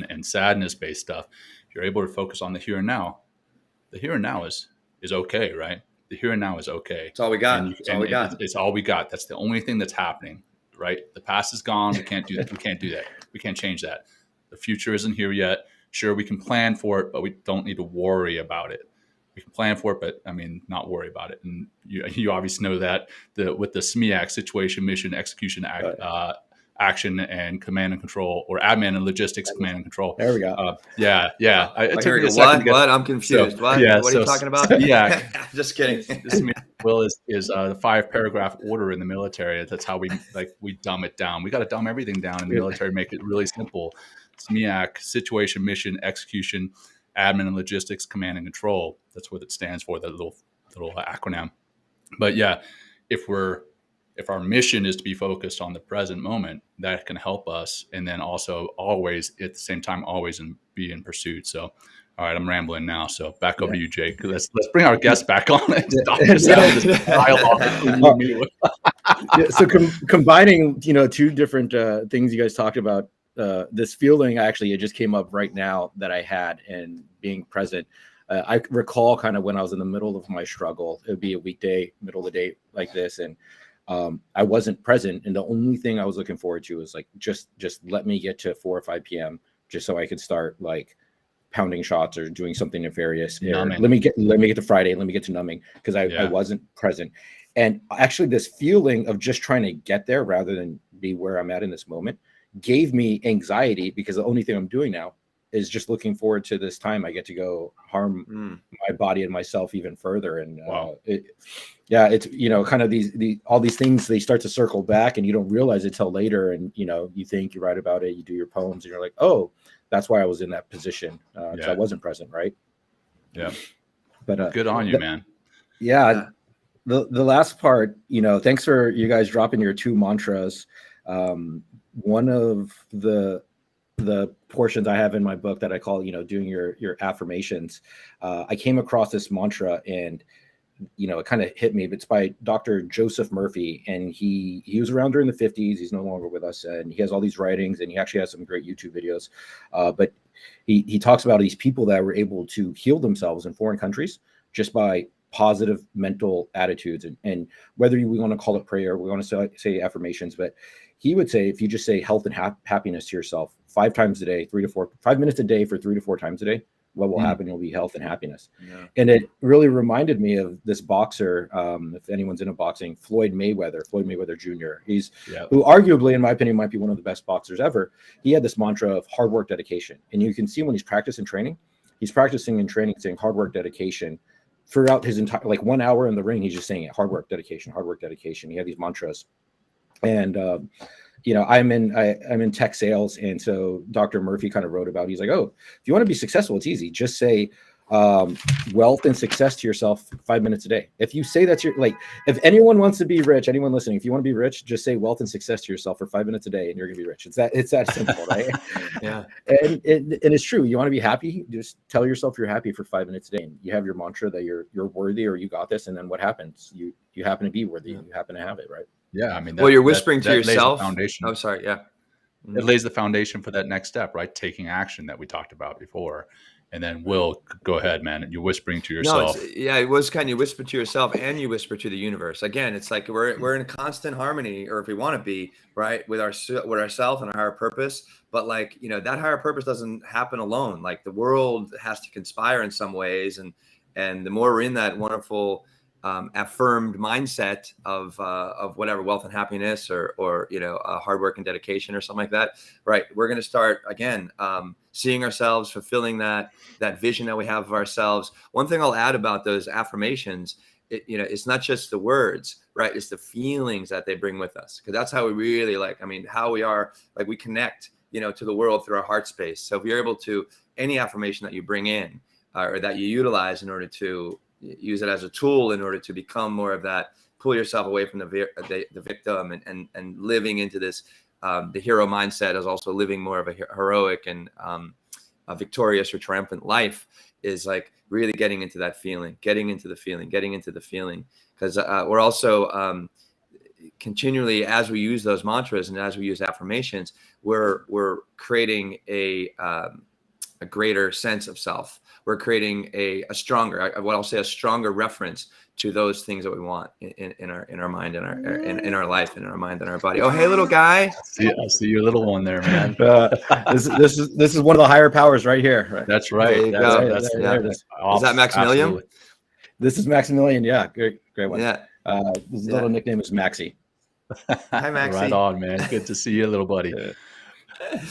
and sadness-based stuff, if you're able to focus on the here and now, the here and now is okay, right? The here and now is okay. It's all we got. It's all we got. That's the only thing that's happening, right? The past is gone. We can't do that. We can't do that. We can't change that. The future isn't here yet. Sure, we can plan for it, but we don't need to worry about it. We can plan for it, but not worry about it. And you obviously know that with the SMEAC, situation, mission, execution, action, and command and control, or admin and logistics, command and control. There we go. It took me a second. What? I'm confused. What are you talking about? Yeah, just kidding. This will is the 5-paragraph order in the military. That's how we dumb it down. We got to dumb everything down in the military, make it really simple. SMEAC, situation, mission, execution, admin and logistics, command and control. That's what it stands for, the little acronym. But yeah, if our mission is to be focused on the present moment, that can help us. And then also always at the same time, always be in pursuit. So, all right, I'm rambling now. So back over to you, Jake. Let's bring our guest back on and this dialogue. So combining, two different things you guys talked about, this feeling, actually, it just came up right now that I had, and being present. I recall kind of when I was in the middle of my struggle, it would be a weekday, middle of the day like this. And I wasn't present. And the only thing I was looking forward to was like, just let me get to 4 or 5 PM just so I could start like pounding shots or doing something nefarious. Let me get to Friday. Let me get to numbing, because I wasn't present. And actually this feeling of just trying to get there rather than be where I'm at in this moment gave me anxiety, because the only thing I'm doing now is just looking forward to this time I get to go harm my body and myself even further. And it's kind of these all these things, they start to circle back and you don't realize it till later. And you think, you write about it, you do your poems, and you're like, oh, that's why I was in that position, because I wasn't present, right? Yeah. But good on you, man. Yeah. The last part, thanks for you guys dropping your 2 mantras. One of the portions I have in my book that I call, doing your affirmations. I came across this mantra, and it kind of hit me. It's by Dr. Joseph Murphy, and he was around during the 50s. He's no longer with us, and he has all these writings, and he actually has some great YouTube videos. But he talks about these people that were able to heal themselves in foreign countries just by positive mental attitudes, and whether we want to call it prayer, we want to say affirmations, but he would say, if you just say health and happiness to yourself 5 times a day, 5 minutes a day for 3 to 4 times a day, what will happen will be health and happiness. Yeah. And it really reminded me of this boxer, if anyone's into boxing, Floyd Mayweather Jr. Who arguably, in my opinion, might be one of the best boxers ever. He had this mantra of hard work, dedication. And you can see when he's practicing and training, saying hard work, dedication. Throughout his entire, 1 hour in the ring, he's just saying it: hard work, dedication, hard work, dedication. He had these mantras. And I'm in tech sales, and so Dr. Murphy kind of wrote about, he's like, oh, if you want to be successful, it's easy. Just say wealth and success to yourself 5 minutes a day. If you say that's if anyone wants to be rich, anyone listening, if you want to be rich, just say wealth and success to yourself for 5 minutes a day, and you're gonna be rich. It's that simple, right? Yeah. And it's true. You want to be happy, just tell yourself you're happy for 5 minutes a day, and you have your mantra that you're worthy, or you got this, and then what happens? You happen to be worthy, and you happen to have it, right? Yeah, I mean, you're whispering to yourself. Foundation. I'm sorry. Yeah, it lays the foundation for that next step, right? Taking action that we talked about before. And then Will, go ahead, man. You're whispering to No, yourself. it was kind of, you whisper to yourself and you whisper to the universe. Again, it's like we're in constant harmony, or if we want to be, right, with ourselves and our higher purpose. But like, that higher purpose doesn't happen alone. Like the world has to conspire in some ways, and the more we're in that wonderful affirmed mindset of whatever, wealth and happiness, or hard work and dedication or something like that, right, we're going to start again seeing ourselves, fulfilling that vision that we have of ourselves. One thing I'll add about those affirmations, it's not just the words, right, it's the feelings that they bring with us, because that's how we really how we are, like we connect to the world through our heart space. So if you're able to, any affirmation that you bring in or that you utilize in order to use it as a tool in order to become more of that, pull yourself away from the victim and living into this, the hero mindset, is also living more of a heroic and a victorious or triumphant life, is like really getting into that feeling, getting into the feeling. Because we're also continually, as we use those mantras and as we use affirmations, we're creating a greater sense of self. We're creating a stronger, what I'll say, a stronger reference to those things that we want in our mind, in our life, in our mind and our body. Oh, hey, little guy. I see your little one there, man. This is one of the higher powers right here. Right? That's right. There you go. That's awesome. Is that Maximilian? Absolutely. This is Maximilian. Yeah, great one. Yeah. His little nickname is Maxie. Hi, Maxie. Right on, man. Good to see you, little buddy.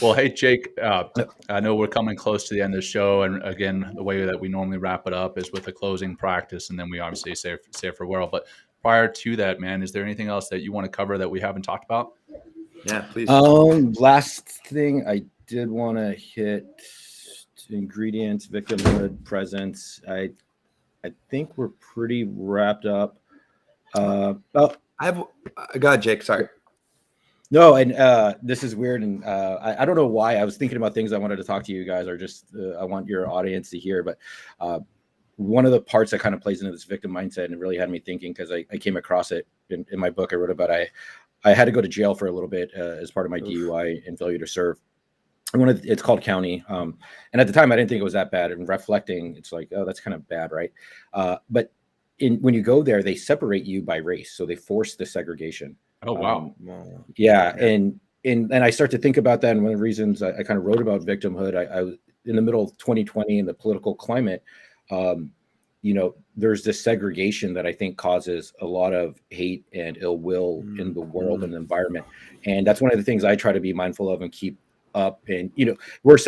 Well, hey, Jake, I know we're coming close to the end of the show. And again, the way that we normally wrap it up is with a closing practice. And then we obviously say farewell. But prior to that, man, is there anything else that you want to cover that we haven't talked about? Yeah, please. Last thing I did want to hit: ingredients, victimhood, presence. I think we're pretty wrapped up. I have. Go ahead, Jake. Sorry. No, and this is weird, and I don't know why. I was thinking about things I wanted to talk to you guys, or just I want your audience to hear. But one of the parts that kind of plays into this victim mindset and it really had me thinking, because I came across it in my book I wrote about. I had to go to jail for a little bit as part of my DUI and failure to serve. It's called county, and at the time I didn't think it was that bad. And reflecting, it's like, oh, that's kind of bad, right? But when you go there, they separate you by race, so they force the segregation. Oh, wow. Yeah. And I start to think about that. And one of the reasons I kind of wrote about victimhood, I was in the middle of 2020 in the political climate, there's this segregation that I think causes a lot of hate and ill will in the world and the environment. And that's one of the things I try to be mindful of and keep up. And, we're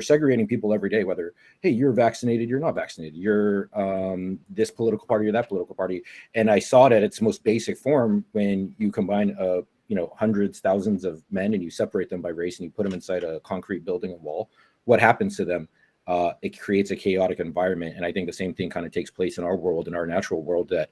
segregating people every day, whether, hey, you're vaccinated, you're not vaccinated, you're this political party or that political party. And I saw it at its most basic form when you combine hundreds, thousands of men, and you separate them by race and you put them inside a concrete building and wall. What happens to them? It creates a chaotic environment. And I think the same thing kind of takes place in our world, in our natural world, that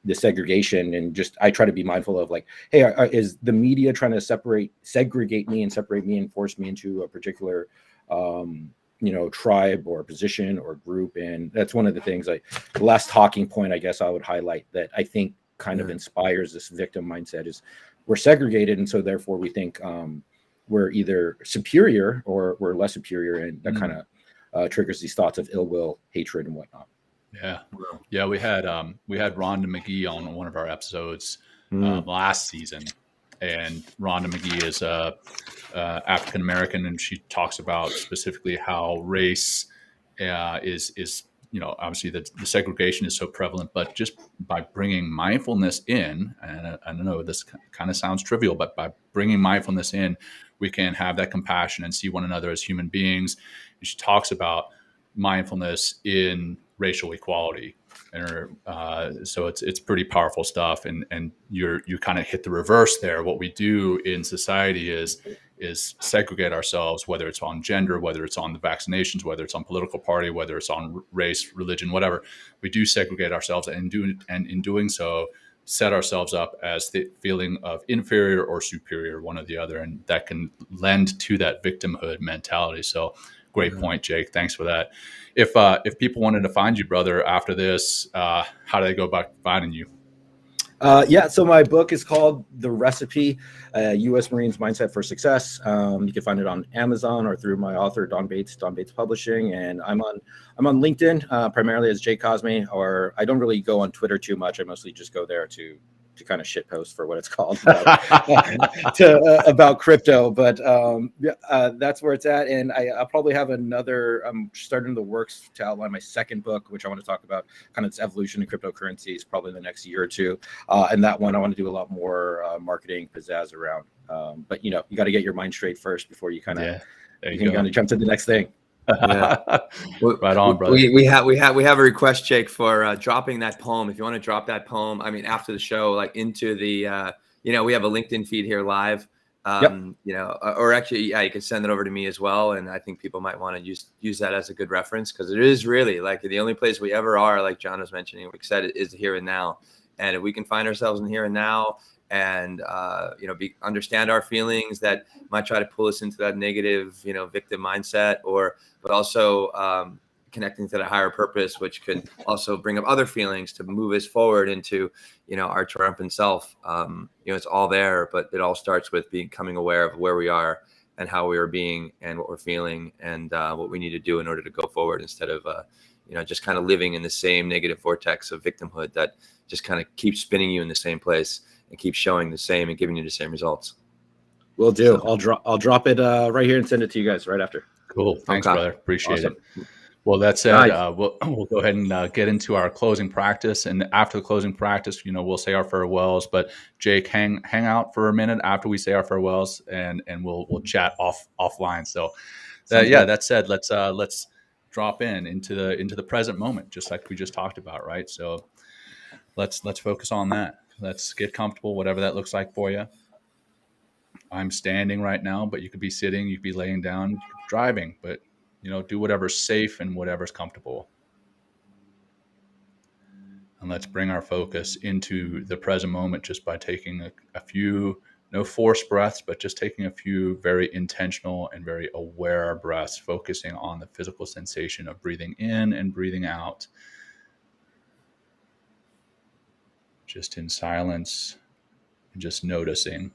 the segregation, and just I try to be mindful of, like, hey, is the media trying to segregate me and force me into a particular tribe or position or group? And that's one of the things, like, the last talking point I guess I would highlight that I think kind of inspires this victim mindset is we're segregated, and so therefore we think we're either superior or we're less superior, and that kind of triggers these thoughts of ill will, hatred, and whatnot. Yeah. We had Rhonda McGee on one of our episodes last season, and Rhonda McGee is African American, and she talks about specifically how race is obviously the segregation is so prevalent, but just by bringing mindfulness in, and I know this kind of sounds trivial, but by bringing mindfulness in, we can have that compassion and see one another as human beings. And she talks about mindfulness in racial equality, and so it's pretty powerful stuff. And you kind of hit the reverse there. What we do in society is segregate ourselves, whether it's on gender, whether it's on the vaccinations, whether it's on political party, whether it's on race, religion, whatever. We do segregate ourselves, and in doing so, set ourselves up as the feeling of inferior or superior, one or the other, and that can lend to that victimhood mentality. So great point, Jake. Thanks for that. If people wanted to find you, brother, after this, how do they go about finding you? Yeah, so my book is called The Recipe, U.S. Marines Mindset for Success. You can find it on Amazon or through my author, Don Bates Publishing. And I'm on LinkedIn, primarily as Jake Cosme, or I don't really go on Twitter too much. I mostly just go there to kind of shit post for what it's called about crypto. But that's where it's at. And I'll probably have I'm starting the works to outline my second book, which I want to talk about kind of its evolution in cryptocurrencies probably in the next year or two. And that one I want to do a lot more marketing pizzazz around. But you got to get your mind straight first before you kind of jump to the next thing. Yeah. Right on, brother. We have a request, Jake, for dropping that poem. If you want to drop that poem, I mean, after the show, like into the, we have a LinkedIn feed here live. Or actually, you can send it over to me as well. And I think people might want to use that as a good reference, because it is really like the only place we ever are, like John was mentioning, like said, is here and now. And if we can find ourselves in here and now, and understand our feelings that might try to pull us into that negative, victim mindset, but also connecting to the higher purpose, which could also bring up other feelings to move us forward into, our triumphant self. It's all there, but it all starts with becoming aware of where we are and how we are being and what we're feeling and what we need to do in order to go forward, instead of, just kind of living in the same negative vortex of victimhood that just kind of keeps spinning you in the same place and keep showing the same and giving you the same results. Will do. So, I'll drop it right here and send it to you guys right after. Cool. Thanks, brother. Appreciate it. Well, that said, we'll go ahead and get into our closing practice. And after the closing practice, we'll say our farewells. But Jake, hang out for a minute after we say our farewells, and we'll chat offline. So, that said, let's drop into the present moment, just like we just talked about, right? So, let's focus on that. Let's get comfortable, whatever that looks like for you. I'm standing right now, but you could be sitting, you could be laying down, you could be driving, but do whatever's safe and whatever's comfortable. And let's bring our focus into the present moment just by taking a few, no forced breaths, but just taking a few very intentional and very aware breaths, focusing on the physical sensation of breathing in and breathing out. Just in silence and just noticing.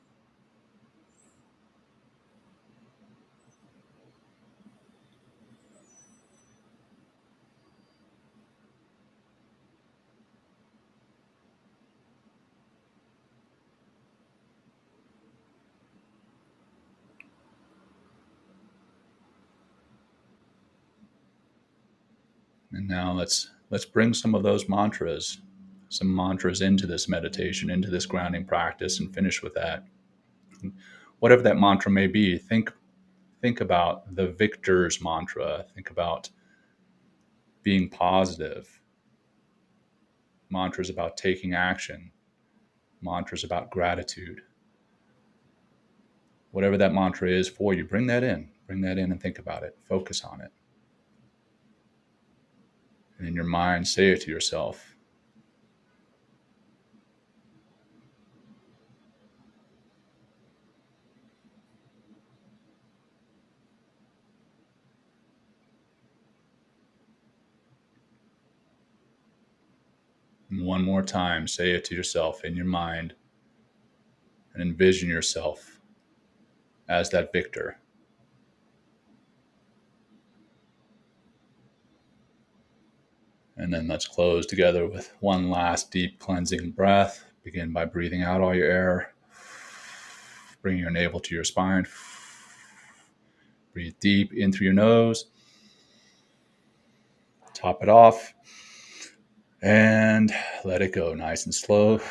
And now let's bring some of those mantras into this meditation, into this grounding practice, and finish with that. Whatever that mantra may be, think about the victor's mantra. Think about being positive. Mantras about taking action. Mantras about gratitude. Whatever that mantra is for you, bring that in and think about it. Focus on it. And in your mind, say it to yourself. And one more time, say it to yourself in your mind and envision yourself as that victor. And then let's close together with one last deep cleansing breath. Begin by breathing out all your air. Bring your navel to your spine. Breathe deep in through your nose. Top it off. And let it go nice and slow.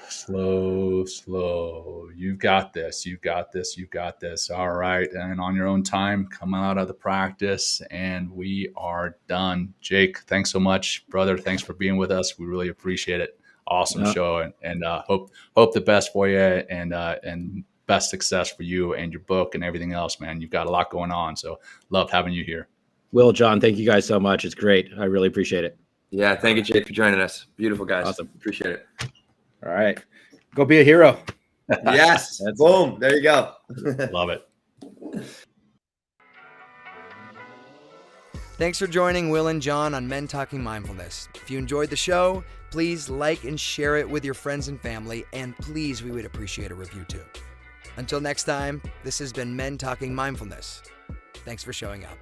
Slow, slow. You've got this. You've got this. You've got this. All right. And on your own time, come out of the practice and we are done. Jake, thanks so much, brother. Thanks for being with us. We really appreciate it. Awesome show. And hope the best for you and best success for you and your book and everything else, man. You've got a lot going on. So love having you here. Will, John, thank you guys so much. It's great. I really appreciate it. Yeah. Thank you, Jake, for joining us. Beautiful, guys. Awesome. Appreciate it. All right. Go be a hero. Yes. Boom. There you go. Love it. Thanks for joining Will and John on Men Talking Mindfulness. If you enjoyed the show, please like and share it with your friends and family, and please, we would appreciate a review too. Until next time, this has been Men Talking Mindfulness. Thanks for showing up.